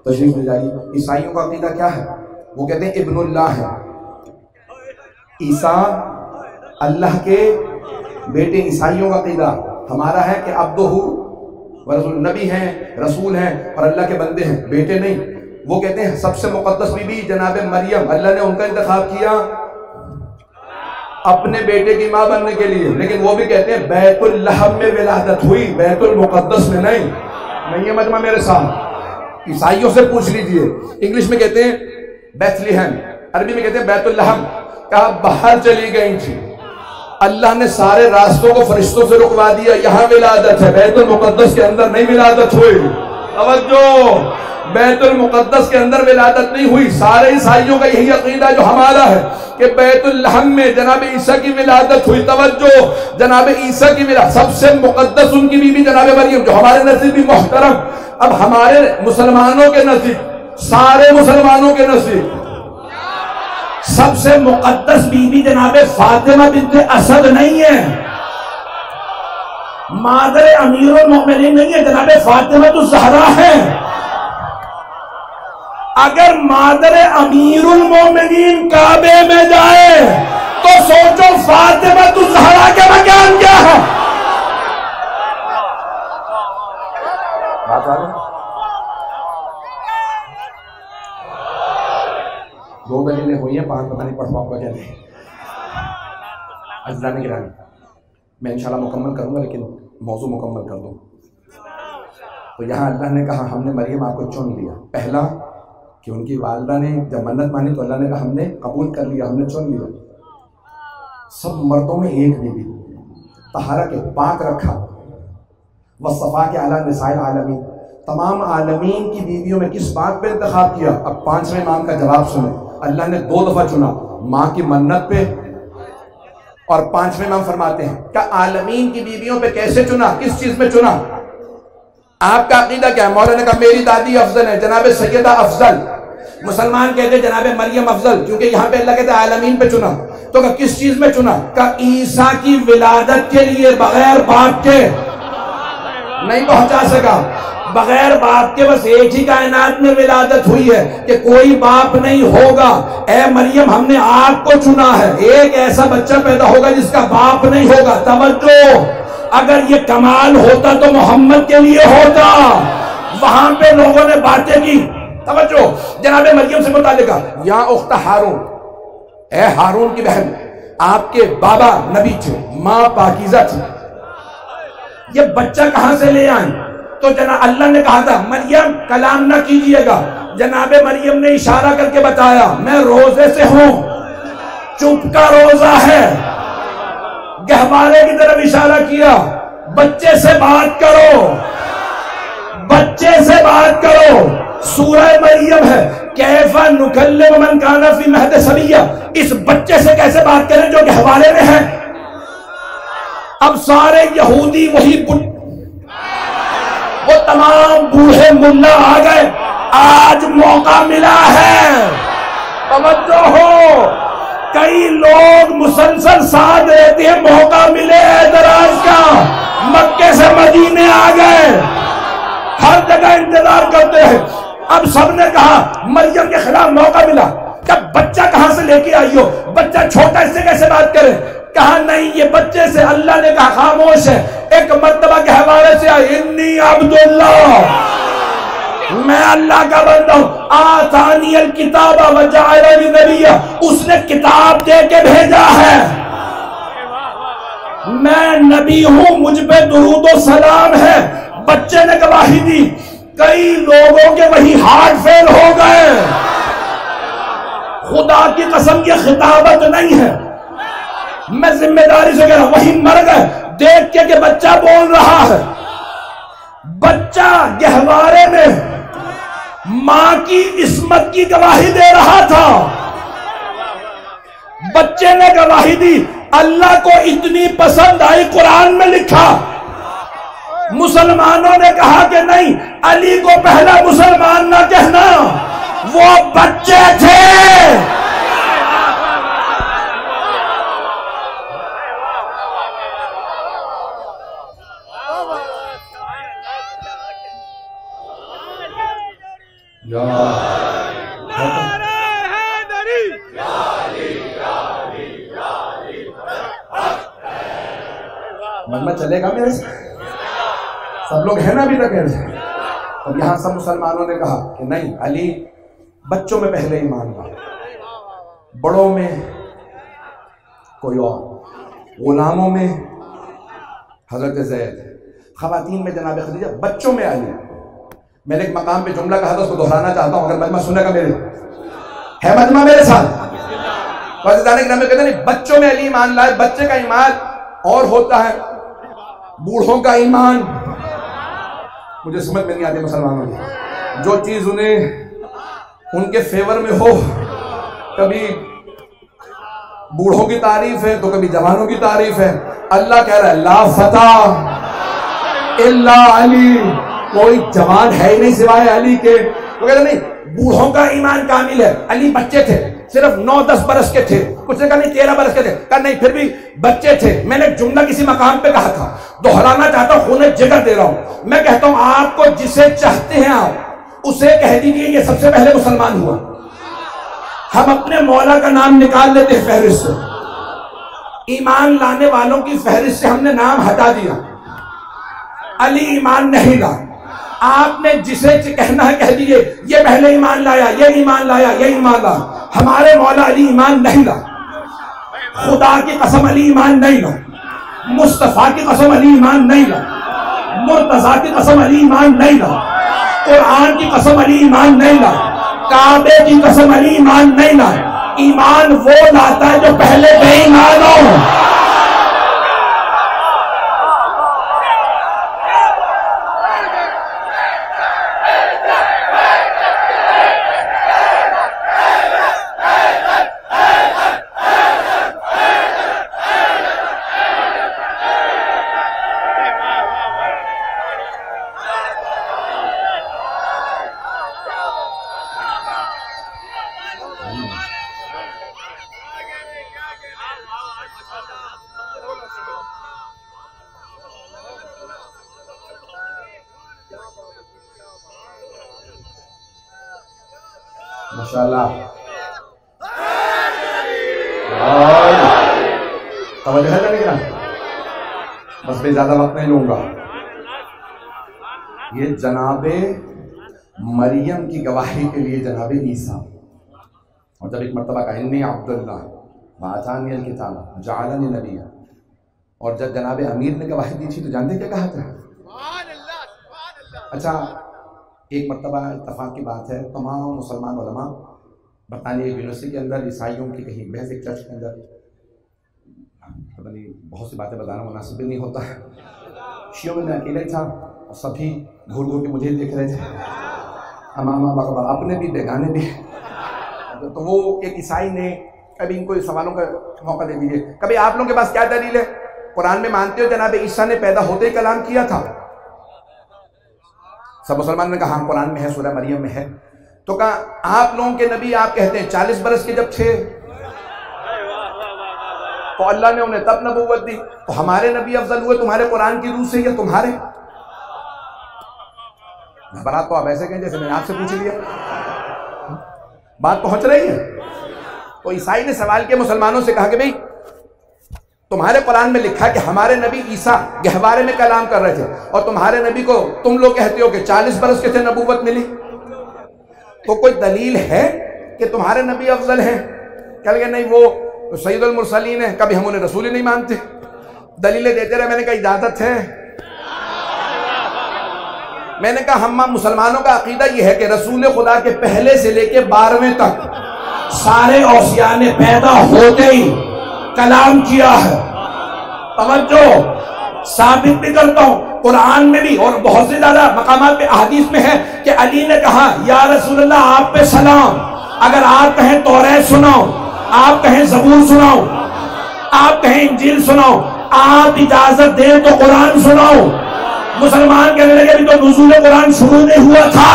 तशरीफ ले जाइए। ईसाइयों का अकीदा क्या है? वो कहते हैं इब्नुल्लाह है, ईसा अल्लाह के बेटे। ईसाइयों का अकीदा, हमारा है कि अब्दुहु व रसूल, नबी हैं, रसूल हैं और अल्लाह के बंदे हैं, बेटे नहीं। वो कहते हैं सबसे मुकद्दस बीबी जनाब मरियम, अल्लाह ने उनका इंतखाब किया अपने बेटे की मां बनने के लिए। लेकिन वो भी कहते हैं बैतुल लहम में विलादत हुई, बैतुल मुकद्दस में नहीं है मजमा मेरे साथ। ईसाइयों से पूछ लीजिए, इंग्लिश में कहते हैं बैथलेहम, अरबी में कहते हैं बैतुल लहम। कहा बाहर चली गई थी, अल्लाह ने सारे रास्तों को फरिश्तों से रुकवा दिया, यहां विलादत है, बैतुल मुकद्दस के अंदर नहीं विलादत हुई। तवज्जो, बैतुल मुकद्दस के अंदर विलादत नहीं हुई। सारे ईसाइयों का यही अकीदा जो हमारा है कि बैतुल लहम में जनाब ईसा की विलादत हुई। तवज्जो, जनाब ईसा की विलादत, सबसे मुकद्दस उनकी बीवी जनाब मरियम, जो हमारे नसीब भी मोहतरम। अब हमारे मुसलमानों के नसीब, सारे मुसलमानों के नसीब सबसे मुकद्दस बीबी जनाब फातिमा बिन्ते असद नहीं है, मादर अमीरुल मोमिनीन नहीं है, जनाब फातिमा तो ज़हरा है। अगर मादर अमीरुल मोमिनीन काबे में जाए तो सोचो फातिमा तो ज़हरा के मकान क्या है। बात आ रही? 2 महीने हुई है, 5 पता नहीं पढ़ पाऊंगा क्या नहीं। अज़ीज़ान गिरामी, मैं इंशाल्लाह मुकम्मल करूंगा, लेकिन मौजू मुकम्मल कर दूं। तो यहाँ अल्लाह ने कहा हमने मरियम आपको चुन लिया। पहला कि उनकी वालिदा ने जब मन्नत मानी तो अल्लाह ने कहा हमने कबूल कर लिया, हमने चुन लिया। सब मर्दों में एक बीवी, तहारा के पाक रखा, व सफ़ा के अला निसाइल आलमीन, तमाम आलमीन की बीवियों में किस बात पे इंतखाब किया? अब 5वें इमाम का जवाब सुने। अल्लाह ने 2 दफा चुना, माँ की मन्नत पे, और 5वें इमाम फरमाते हैं क्या आलमीन की बीवियों पे कैसे चुना, किस चीज में चुना? आपका अकीदा क्या है? मौलाना ने कहा मेरी दादी अफजल है, जनाब सैयदा अफजल। मुसलमान कहते हैं जनाब मरियम अफजल, क्योंकि यहाँ पे अल्लाह कहते हैं आलमीन पे चुना। तो क्या किस चीज में चुना? का ईसा की विलादत के लिए बगैर बाप के नहीं पहुंचा सका। बगैर बाप के बस एक ही कायनात में विलादत हुई है कि कोई बाप नहीं होगा। ए मरियम, हमने आपको चुना है, एक ऐसा बच्चा पैदा होगा जिसका बाप नहीं होगा। तवज्जो, अगर ये कमाल होता तो मोहम्मद के लिए होता। वहां पे लोगों ने बातें की। तवज्जो, जनाबे मरियम से मुतालिका, या उख्त हारून, ए हारून की बहन, आपके बाबा नबी थे, मां पाकीज़ा थी, ये बच्चा कहां से ले आए? तो जना अल्लाह ने कहा था मरियम कलाम ना कीजिएगा। जनाबे मरियम ने इशारा करके बताया, मैं रोजे से हूं, चुप का रोजा है। गहवारे की तरफ इशारा किया, बच्चे से बात करो, बच्चे से बात करो। सूरह मरियम है, कैफा नुकल्लिमु मन काना फी महद सबिया, इस बच्चे से कैसे बात करें जो गहवारे में है। अब सारे यहूदी वही वो तमाम बूढ़े मुल्ला आ गए। आज मौका मिला है, तवज्जो हो, कई लोग मुसलसल साथ रहते हैं, मौका मिले एतराज का। मक्के से मदीने आ गए, हर जगह इंतजार करते हैं। अब सबने कहा मरियम के खिलाफ मौका मिला, जब बच्चा कहां से लेके आई हो, बच्चा छोटा, इससे कैसे बात करे? कहा नहीं, ये बच्चे से। अल्लाह ने कहा खामोश है। एक मर्तबा के हवाले से आई, इन्नी अब्दुल्ला, मैं अल्लाह का बंदा हूं, आतानियल किताबा व जअलनी नबिय्या, उसने किताब दे के भेजा है, मैं नबी हूं, मुझ पे दुरूद व सलाम है। बच्चे ने गवाही दी। कई लोगों के वही हार्ट फेल हो गए। खुदा की कसम, ये खिताबत नहीं है, मैं जिम्मेदारी से कह रहा हूं, वही मर गए देख के कि बच्चा बोल रहा है। बच्चा गहवारे में मां की इस्मत की गवाही दे रहा था। बच्चे ने गवाही दी, अल्लाह को इतनी पसंद आई, कुरान में लिखा। मुसलमानों ने कहा कि नहीं, अली को पहला मुसलमान ना कहना, वो बच्चे थे। मतलब चलेगा मेरे से? सब लोग हैं ना अभी तक ऐसे? और यहां सब मुसलमानों ने कहा कि नहीं, अली बच्चों में पहले ईमान ला, बड़ों में कोई और, गुलामों में हजरत ज़ैद, खवातीन में जनाब खदीजा, बच्चों में अली। मैंने एक मकाम पे जुमला कहा था, उसको दोहराना चाहता हूं, अगर मजमा सुनेगा मेरे है, मजमा मेरे साथ। कहते नहीं, बच्चों में अली ईमान लाए। बच्चे का ईमान और होता है, बूढ़ों का ईमान। मुझे समझ में नहीं आती मुसलमानों की, जो चीज उन्हें उनके फेवर में हो, कभी बूढ़ों की तारीफ है तो कभी जवानों की तारीफ है। अल्लाह कह रहा है ला फता इल्ला अली, कोई जवान है ही नहीं सिवाय अली के। तो कहते नहीं, बूढ़ों का ईमान कामिल है। अली बच्चे थे, सिर्फ 9-10 बरस के थे, कुछ ने कहा नहीं 13 बरस के थे, कहा नहीं फिर भी बच्चे थे। मैंने एक जुमला किसी मकाम पे कहा था, दोहराना चाहता हूं, खून जिगर दे रहा हूं। मैं कहता हूं आपको जिसे चाहते हैं आप उसे कह दीजिए ये सबसे पहले मुसलमान हुआ। हम अपने मौला का नाम निकाल लेते हैं फहरिस्त से, ईमान लाने वालों की फहरिस्त से हमने नाम हटा दिया। अली ईमान नहीं ला, आपने जिसे कहना है कह दीजिए ये पहले ईमान लाया, ये ईमान लाया, ये ईमान ला। हमारे मौला अली ईमान नहीं ला, खुदा की कसम अली ईमान नहीं ला, मुस्तफा की कसम अली ईमान नहीं ला, मुर्तजा की कसम अली ईमान नहीं ला, कुरान की कसम अली ईमान नहीं ला, काबे की कसम अली ईमान नहीं ला। ईमान वो लाता है जो पहले बेईमान हो। माशाल्लाह। तवज्जो है नहीं करा, बस मैं ज्यादा वक्त नहीं लूंगा। ये जनाबे मरियम की गवाही के लिए जनाबे ईसा, और जब एक मरतबा कहा इन्नी अब्दुल्लाह वातानी किताब जालनी नबिया, और जब जनाबे अमीर ने गवाही दी थी तो जानते क्या कहा था? अच्छा, एक मरतबा इत्तफाक की बात है, तमाम मुसलमान उलमा बरतानिया यूनिवर्सिटी के अंदर ईसाइयों की कहीं बहस एक चर्च के अंदर, पता नहीं बहुत सी बातें बताना मुनासिब भी नहीं होता है, शियों में मैं अकेला ही था और सभी घूर घूर के मुझे ही देख रहे थे, अमामा बकबा, अपने भी बेगाने भी। तो वो एक ईसाई ने, कभी इनको सवालों का मौका दे दीजिए, कभी आप लोगों के पास क्या दलील है? कुरान में मानते हो जनाब ईसा ने पैदा होते ही कलाम किया था? सब मुसलमान ने कहा हाँ कुरान में है, सूरह मरियम में है। तो कहा आप लोगों के नबी आप कहते हैं 40 बरस के जब थे तो अल्लाह ने उन्हें तब नबूवत दी, तो हमारे नबी अफजल हुए तुम्हारे कुरान की रूह से या तुम्हारे? बात तो आप ऐसे कहें जैसे मैंने आपसे पूछ लिया, बात पहुंच रही है। तो ईसाई ने सवाल किया मुसलमानों से, कहा कि भाई तुम्हारे कुरान में लिखा कि हमारे नबी ईसा गहवारे में कलाम कर रहे थे, और तुम्हारे नबी को तुम लोग कहते हो कि 40 बरस के थे नबूवत मिली, तो कोई दलील है कि तुम्हारे नबी अफजल हैं? कह लगे नहीं वो सैयदुल मुरसलीन है, कभी हम उन्हें रसूल ही नहीं मानते। दलीलें देते रहे, मैंने कहा इजाजत है। मैंने कहा हम मुसलमानों का अकीदा यह है कि रसूल खुदा के पहले से लेके 12वें तक सारे औसिया ने पैदा होते ही कलाम किया है। तवज्जो, साबित भी करता हूं कुरान में भी, और बहुत से ज्यादा मकामात पे अहदीस में है कि अली ने कहा या रसूलल्लाह आप पे सलाम, अगर आप कहें तौरात सुनाओ, आप कहें ज़बूर सुनाओ, आप कहें इंजील सुनाओ, आप इजाजत दें तो कुरान सुनाओ। मुसलमान कहने लगे अभी तो नुज़ूल कुरान शुरू नहीं हुआ था,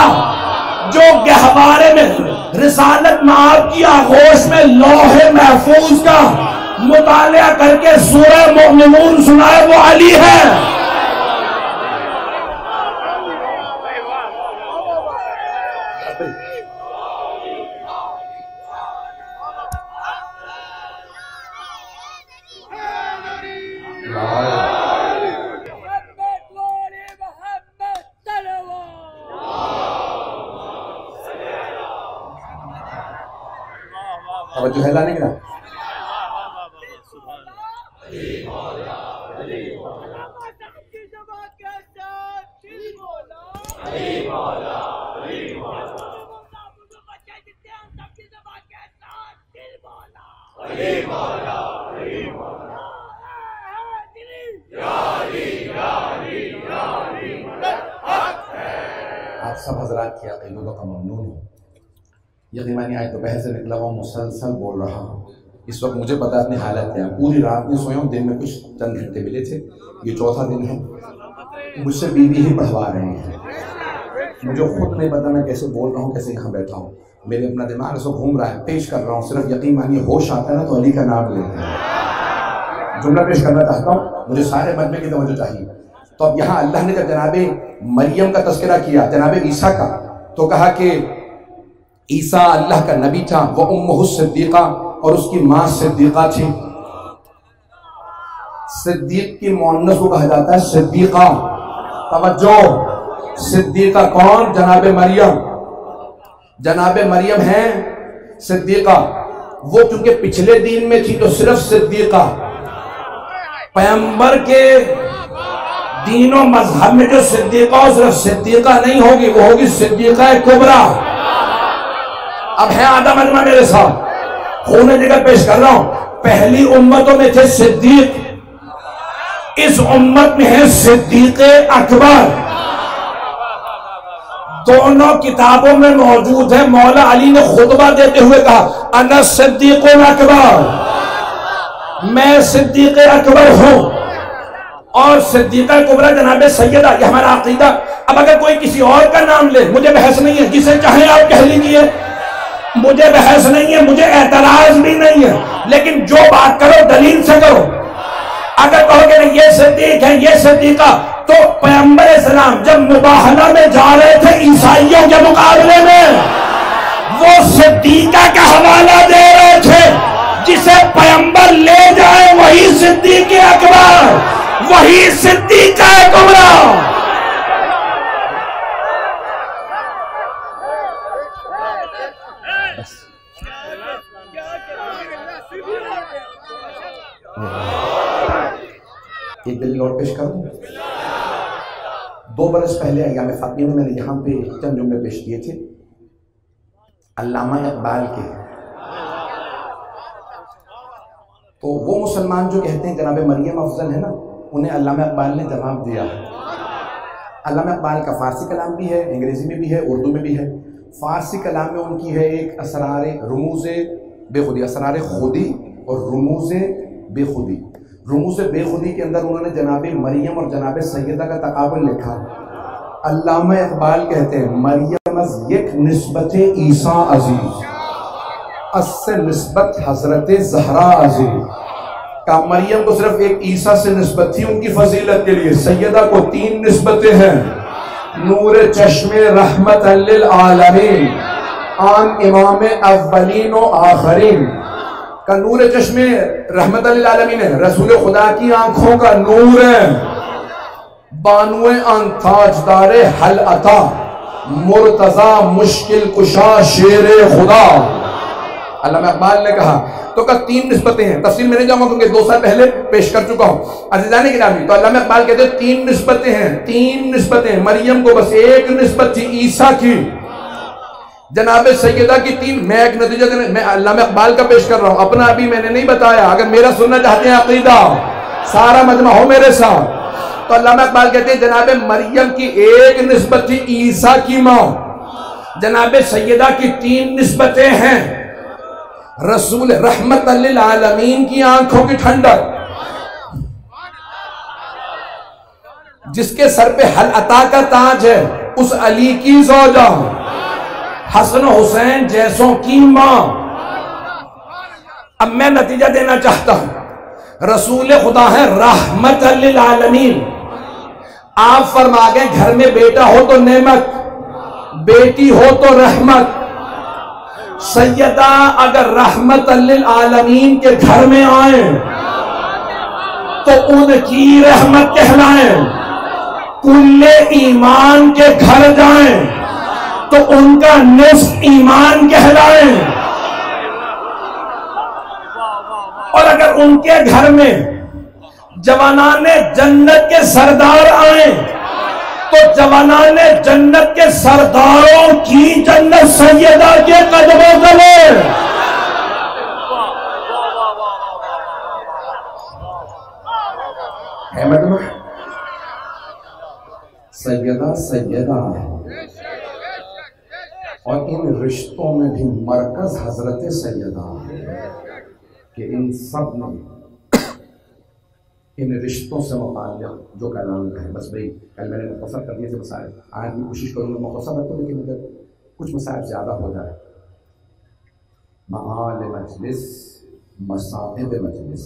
जो गहवारे में रिसालत माब की आगोश में लौहे महफूज का मुतालिया करके सूरह मोमिनून सुनाए वो अली है। जो है लाने का आप सब हजरात की अक़ीदों का ममनून हो। यकीन आए दोपहर से निकला हुआ मुसलसल बोल रहा हूँ। इस वक्त मुझे पता अपनी हालत क्या है, पूरी रात नहीं सोया हूँ, दिन में कुछ चंद घंटे मिले थे, ये चौथा दिन है। मुझसे बीवी ही पढ़वा रहे हैं, मुझे खुद नहीं पता मैं कैसे बोल रहा हूँ, कैसे यहाँ बैठा हूँ। मेरे अपना दिमाग ऐसा घूम रहा है, पेश कर रहा हूँ, सिर्फ यकीन मानिए होश आता है ना तो अली का नाम लेते हैं। जुमला पेश करना चाहता हूँ, मुझे सारे मजमे की तवज्जो चाहिए। तो अब यहाँ अल्लाह ने जब जनाबे मरियम का तस्करा किया, जनाबे ईसा का, तो कहा कि ईसा अल्लाह का नबी था, वह उम्मुहु सिद्दीका, और उसकी माँ सिद्दीका थी। सिद्दीक की मुअन्नस को कहा जाता है सिद्दीका। तवज्जो, सिद्दीका कौन? जनाबे मरियम। जनाबे मरियम है सिद्दीका। वो चूंकि पिछले दीन में थी तो सिर्फ सिद्दीका, पैगंबर के दीनों मजहब में जो सिद्दीका हो सिर्फ सिद्दीका नहीं होगी, वो होगी सिद्दीका कुबरा। अब है आधा मजमा मेरे साथ, खून जिगर पेश कर रहा हूं। पहली उम्मतों में थे सिद्दीक, इस उम्मत में है सिद्दीक अकबर। दोनों किताबों में मौजूद है। मौला अली ने खुतबा देते हुए कहा अना सिद्दीक अकबर, मैं सिद्दीक अकबर हूं। और सिद्दीका कुबरा जनाबे सैयदा, ये हमारा अकीदा। अब अगर कोई किसी और का नाम ले, मुझे बहस नहीं है, जिसे चाहे आप कह लीजिए, मुझे बहस नहीं है, मुझे एतराज भी नहीं है, लेकिन जो बात करो दलील से करो। अगर कहोगे ना ये सिद्दीक है ये सिद्दीका, तो पैगंबर इस्लाम जब मुबाहला में जा रहे थे ईसाइयों के मुकाबले में, वो सिद्दीका का हवाला दे रहे थे, जिसे पैगंबर ले जाए वही सिद्दीक अकबर, वही सिद्दीका कुबरा। एक दलील और पेश करूं। 2 बरस पहले अय्याम फातिमा में मैंने यहां पे चंद जुमले पेश किए थे अल्लामा इकबाल के। तो वो मुसलमान जो कहते हैं जनाब मरियम अफजल है ना, उन्हें अल्लामा इकबाल ने जवाब दिया। अल्लामा इकबाल का फारसी कलाम भी है, अंग्रेजी में भी है, उर्दू में भी है। फारसी कलाम में उनकी है एक असरारे रुमूज़े बेखुदी, असरारे खुदी और रुमूज़े बेखुदी। रुमूज़े बेखुदी के अंदर उन्होंने जनाब मरियम और जनाब सैयदा का तकाबुल लिखा। अल्लामा इकबाल कहते हैं मरियम एक निस्बत ईसा अजीज, अससे निस्बत हजरत ज़हरा अजीज का। मरियम को सिर्फ एक ईसा से निस्बत थी उनकी फजीलत के लिए। सैयदा को 3 निस्बतें हैं, नूर चश्मे रहमत लिल आलमीन, आन इमाम अव्वलीन व आखरीन का नूर चश्मे रहमत लिल आलमीन है, रसूल खुदा की आंखों का नूर है, बानुए आन ताजदारे हल अता, मुर्तजा मुश्किल कुशा शेरे खुदा। अल्लामा इकबाल ने कहा। तो का 3 निस्बतें हैं, तफसील में नहीं जाऊंगा क्योंकि 2 साल पहले पेश कर चुका हूं। अज़ीज़ान गिरामी, तो अल्लामा इकबाल कहते हैं 3 निस्बतें हैं, 3 निस्बतें। मरियम को बस एक निस्बत थी ईसा की, जनाब सैयदा की 3। मैं एक नतीजा मैं अल्लामा इकबाल का पेश कर रहा हूं, अपना अभी मैंने नहीं बताया। अगर मेरा सुनना चाहते हैं अकीदा, सारा मजमा हो मेरे साथ। तो अल्लामा इकबाल कहते हैं जनाब मरियम की एक निस्बत थी ईसा की मां, जनाब सैयदा की 3 निस्बतें हैं। रसूल रहमत लिल आलमीन की आंखों की ठंडक, जिसके सर पे हल अता का ताज है, उस अली की ज़ौजा, हसन हुसैन जैसों की मां। अब मैं नतीजा देना चाहता हूं, रसूल खुदा है रहमत लिल आलमीन। आप फरमा गए घर में बेटा हो तो नेमत, बेटी हो तो रहमत। सैयदा अगर रहमत लिल आलमीन के घर में आए तो उनकी रहमत कहलाए, कुल्ले ईमान के घर जाएं तो उनका निस्फ ईमान कहलाए। और अगर उनके घर में जवानाने जन्नत के सरदार आए तो जवानाने जन्नत के सरदारों की जन्नत सैयदा के कदमों तले। है मतलब सैयदा सैयदा, और इन रिश्तों में भी मरकज हजरत सैयदा है कि इन सब ने इन रिश्तों से मुताल्लिक़ जो कलाम है। बस भाई कल मैंने मुख्तसर कर दिए थे मसाइल, आज भी कोशिश करूँगा मुख्तसर रखूँ, लेकिन अगर कुछ मसाइल ज़्यादा हो जाए। मआल मजलिस मसाहिब मजलिस,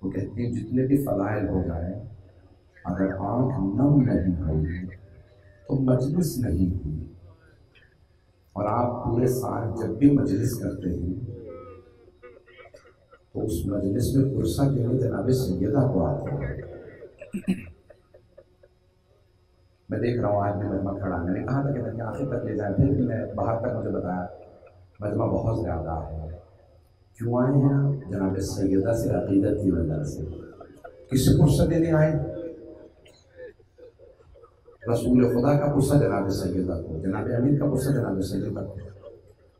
वो कहते हैं जितने भी फ़लाइल हो जाए, अगर आँख नम नहीं हुई तो मजलिस नहीं हुई। और आप पूरे साल जब भी मजलिस करते हैं तो उस मजलिस में पुरसा के लिए जनाब सैयदा को आते हैं। मैं देख रहा हूँ आज भी मजमा खड़ा, मैंने कहा था कि मैं आखिर तक ले जाए, फिर भी मैं बाहर तक मुझे बताया मजमा बहुत ज़्यादा है। क्यों आए हैं आप? जनाब सैयदा से अकीदत की वजह से। किसी पुरसा देने आए? रसूल खुदा का पुरसा जनाब सैयदा को, जनाब अमीर का पुरसा जनाब सैयदा को,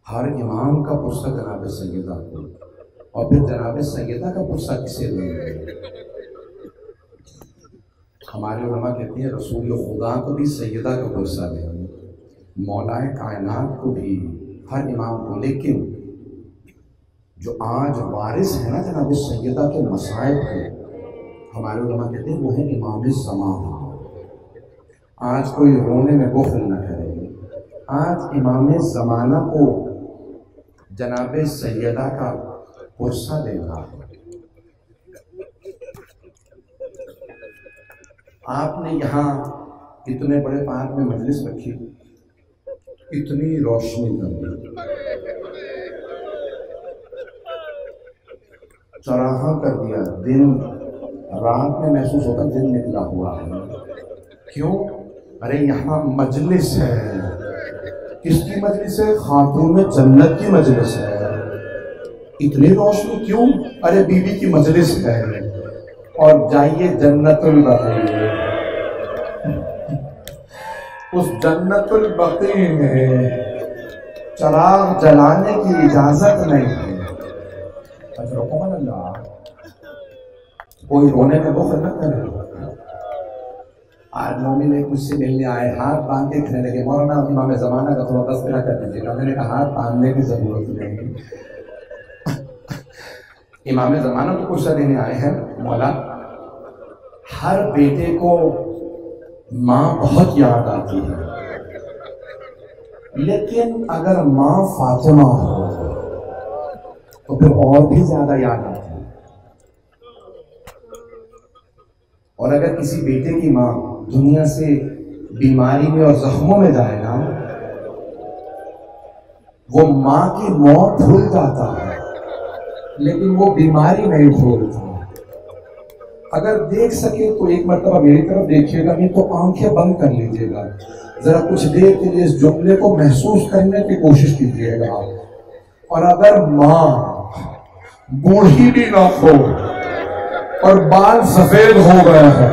हर इमाम का पुरसा जनाब सैयदा को, और फिर जनाब सैयदा का पुरसा किसे देंगे? हमारे उलमा कहते हैं रसूल खुदा को भी सैयदा का पुरसा देंगे, मौलाए कायनात को भी, हर इमाम को। लेकिन जो आज वारिस है ना जनाब सैयदा के मसाइब के, हमारे उलमा कहते हैं वो है इमाम ज़माना। आज कोई रोने में बुख़्ल न करे, आज इमाम ज़माना को जनाब सैयदा का पुरसा देना है। आपने यहाँ इतने बड़े पार्क में मजलिस रखी, इतनी रोशनी कर दी, चराहा कर दिया। दिन रात में महसूस होता दिन निकला हुआ है। क्यों? अरे यहाँ मजलिस है। किसकी मजलिस है? खातून जन्नत की मजलिस है। इतनी रोशनी क्यों? अरे बीवी की मजलिस है। और जाइए जन्नतुल बक़ी, उस जन्नतुल बक़ी में चराग जलाने की इजाजत नहीं है। अल्लाह, कोई रोने में बुख़्ल न करे। आज मोमिन एक मुझसे मिलने आए, हाथ बांध के कहने लगे, मौलाना इमाम ज़माना का थोड़ा तज़किरा कर दीजिएगा। मैंने कहा हाथ बांधने की जरूरत नहीं, इमाम ज़माना को कुछ देने आए हैं। मौला, हर बेटे को माँ बहुत याद आती है, लेकिन अगर माँ फातिमा हो तो फिर और भी ज्यादा याद आती है। और अगर किसी बेटे की माँ दुनिया से बीमारी में और जख्मों में जाए ना, वो माँ की मौत भूल जाता है, लेकिन वो बीमारी नहीं भूलता। अगर देख सके तो एक मरतबा मेरी तरफ देखिएगा, नहीं तो आंखें बंद कर लीजिएगा। जरा कुछ देर के लिए इस जुमले को महसूस करने की कोशिश कीजिएगा। और अगर माँ बूढ़ी भी ना हो और बाल सफेद हो गया है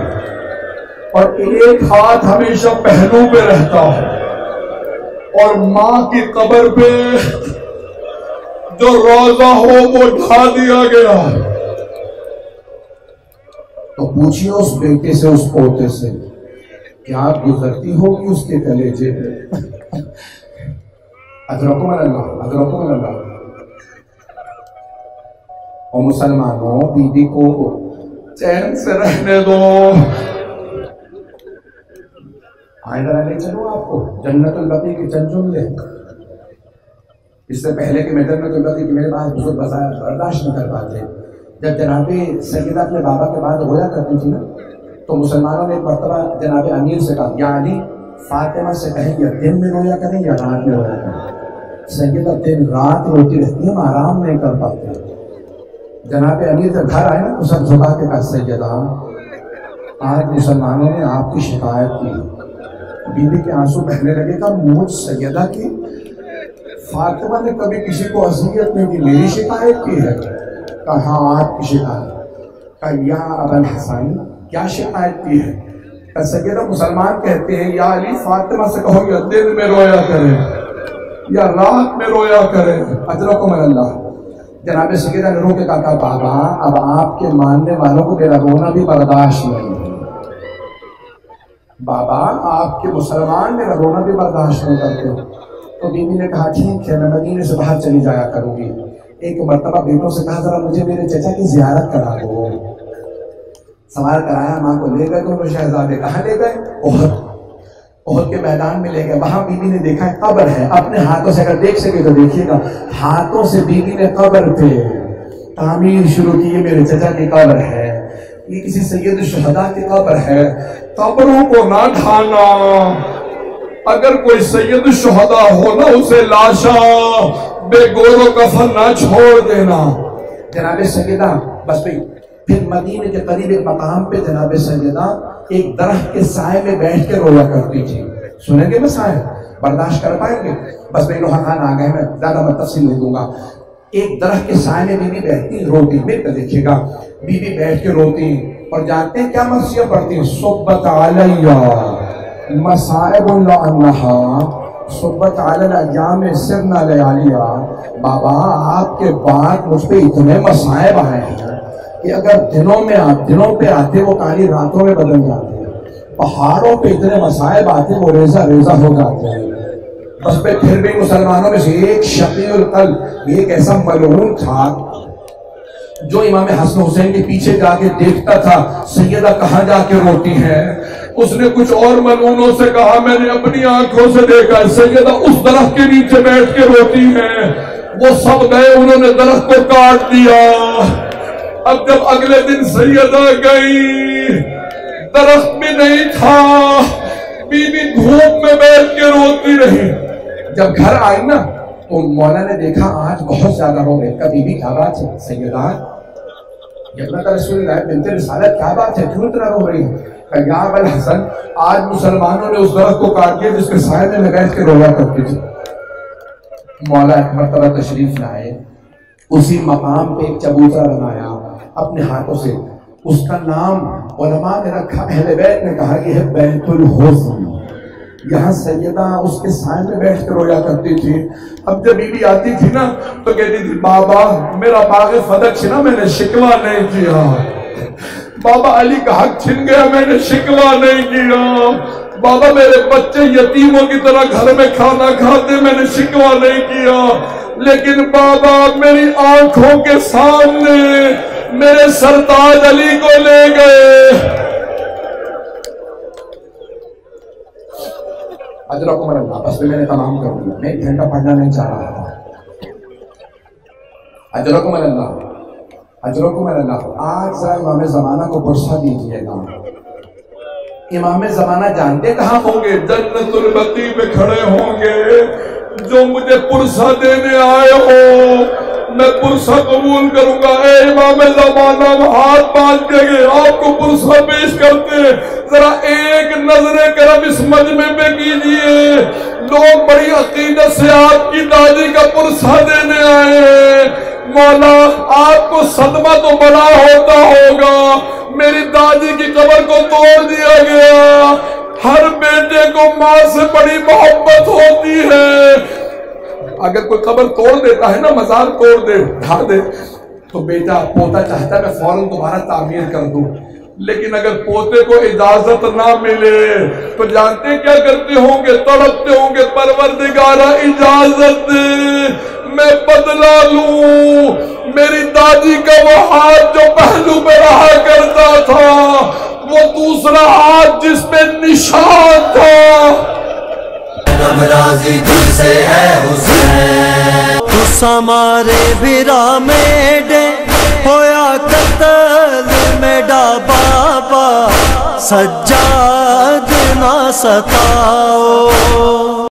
और एक हाथ हमेशा पहलू पे रहता है और माँ की कब्र पे जो रोजा हो वो ढा दिया गया, तो पूछिए उस बेटे से, उस पोते से, क्या आप गुजरती होगी उसके कलेजे पे? अल्लाह, अल्लाह। और मुसलमानों, बीबी को चैन से रहने दो। आइंदा ले चलो आपको जन्नतुल बक़ी की चंद जुमले। इससे पहले कि मैं जन्नतुल बक़ी की मेरे पास बुजुर्ग बर्दाश्त नहीं कर पाते। जब जनाबे सैयदा अपने बाबा के बाद रोया करती थी ना, तो मुसलमानों ने एक मरतबा जनाबे अमीर से कहा, या अली, फातिमा से कहें या दिन में रोया करें या रात में रोया करें। सैयदा दिन रात रोती रहती है, हम आराम नहीं कर पाते। जनाबे अमीर जब घर आए ना तो सब झुका के कहा, सैयदा, आज मुसलमानों ने आपकी शिकायत की। बीबी के आंसू बहने लगे। कहा, मुझ सैयदा की? फातिमा ने कभी किसी को अज़ियत नहीं की, मेरी शिकायत की है? कहा, हाँ आपकी शिकायत। कहा, या अबल हसन, क्या शिकायत की है? कहा, सैयदा मुसलमान कहते हैं, या अली, फातिमा से कहो या दिन में रोया करें या रात में रोया करें। अजरकुम अल्लाह। जनाब सैयदा ने रो के कहा, बाबा, अब आपके मानने वालों को मेरा रोना भी बर्दाश्त नहीं है। बाबा, आपके मुसलमान मेरा रोना भी बर्दाश्त नहीं करते। तो बीवी ने कहा, ठीक है, मैं मदीने से बाहर चली जाया करूंगी। एक मरतबा बेटों से कहा, जरा मुझे मेरे चचा की जियारत करा दो। सवार कराया, माँ को ले गए। दोनों शहजादे कहाँ ले गए? ओहद के मैदान में ले गए। वहां बीवी ने देखा है कब्र है। अपने हाथों से अगर देख सके तो देखिएगा, हाथों से बीवी ने कब्र पे तामीर शुरू की। मेरे चचा की कब्र है, ये किसी सैयद शुहदा की कब्र है। कब्रों को ना ढाना। अगर कोई सैयद शुहदा हो ना, उसे लाशा बेगोरो कफन ना छोड़ देना। जनाबे सैयदा बस भाई फिर मदीने के करीब एक मकाम पे जनाबे सैयदा एक दरख्त के साए में बैठ के रोया करती थी। सुनेंगे मैं साए बर्दाश्त कर पाएंगे? बस भाई लोहा खान आ गए, मैं ज्यादा मैं तफसील नहीं दूंगा। एक दरख्त के साए में बीवी बैठती रोती। मेरे को देखिएगा, बीवी बैठ के रोती और जानते हैं क्या मर्सियां पढ़ती? सुब्बत अलैया मसाइबुल अन्नहा सुब्बत अलल अय्याम सिरना लयालिया। बाबा, आपके बाद मुझ पे इतने मसाइब आए हैं कि अगर दिनों पे आते वो काली रातों में बदल जाते हैं। पहाड़ों पे इतने मसाइब आते वो रेजा रेजा हो जाते हैं। बस पे फिर भी मुसलमानों में से एक शकीउल कल्ब, एक ऐसा मलऊन था जो इमाम हसन हुसैन के पीछे जाके देखता था सैयदा कहाँ जाके रोती है। उसने कुछ और मलऊनों से कहा, मैंने अपनी आंखों से देखा सैयदा उस दरख्त के नीचे बैठ के रोती है। वो सब गए, उन्होंने दरख्त को काट दिया। अब जब अगले दिन सैयदा गई, दरख्त भी नहीं था। बीवी धूप में बैठ के रोती रही। जब घर आई ना तो मौला ने देखा आज बहुत ज्यादा हो गए। कभी भी क्या बात है सैयदा, बिनते रिसालत, क्या बात है, क्यों इतना रो रही है? या अबल हसन, आज मुसलमानों ने उस दरख्त को काट दिया जिसके साए में लगा के रोया करते थे। मौला एक मरतबा तशरीफ लाए, उसी मकाम पे एक चबूतरा बनाया अपने हाथों से। उसका नाम उलमा ने रखा, अहले बैत ने कहा कि है बैतुल हुस्न। यहाँ सैयदा उसके साए में बैठ कर रोया करती थी। अब जब बीबी आती थी ना तो कहती थी, बाबा मेरा बाग फदक छिना, मैंने शिकवा नहीं किया। बाबा अली का हक छिन गया, मैंने शिकवा नहीं किया। बाबा मेरे बच्चे यतीमों की तरह घर में खाना खाते, मैंने शिकवा नहीं किया। लेकिन बाबा मेरी आंखों के सामने मेरे सरताज अली को ले गए। अजरकुमुल्लाह, बस मैंने तमाम कर दिया, मैं 1 घंटा पढ़ना नहीं चाह रहा था। अजरकुमुल्लाह, आज जरा इमाम ज़माना को पुरसा दीजिएगा। इमाम ज़माना जानते कहाँ होंगे? जन्नतुल बकी पे खड़े होंगे। जो मुझे पुरसा देने आए हो मैं पुरसा कबूल करूंगा। ए इमाम ज़माना, हाथ बांध के आपको पुरसा पेश करते, जरा एक नजरे करम इस मजमे पे कीजिए। लोग बड़ी अकीदत से आपकी दादी का पुरसा देने आए हैं। मौला आपको सदमा तो बड़ा होता होगा, मेरी दादी की कब्र को तोड़ दिया गया। हर बेटे को माँ से बड़ी मोहब्बत होती है। अगर कोई कब्र तोड़ देता है ना, मजार तोड़ दे, ढा दे, तो बेटा पोता चाहता है मैं फौरन दोबारा तामीर कर दूं। लेकिन अगर पोते को इजाजत ना मिले तो जानते क्या करते होंगे? तड़पते होंगे, परवरदिगारा इजाजत दे, मैं बदला लूं। मेरी दादी का वो हाथ जो पहलू पे रहा करता था, वो दूसरा हाथ जिस पे निशान था, राजी तुझसे है हुसैन। तुस हमारे बिरा मेडे होया कत्ल मेडा बाबा, सज्जाद ना सताओ।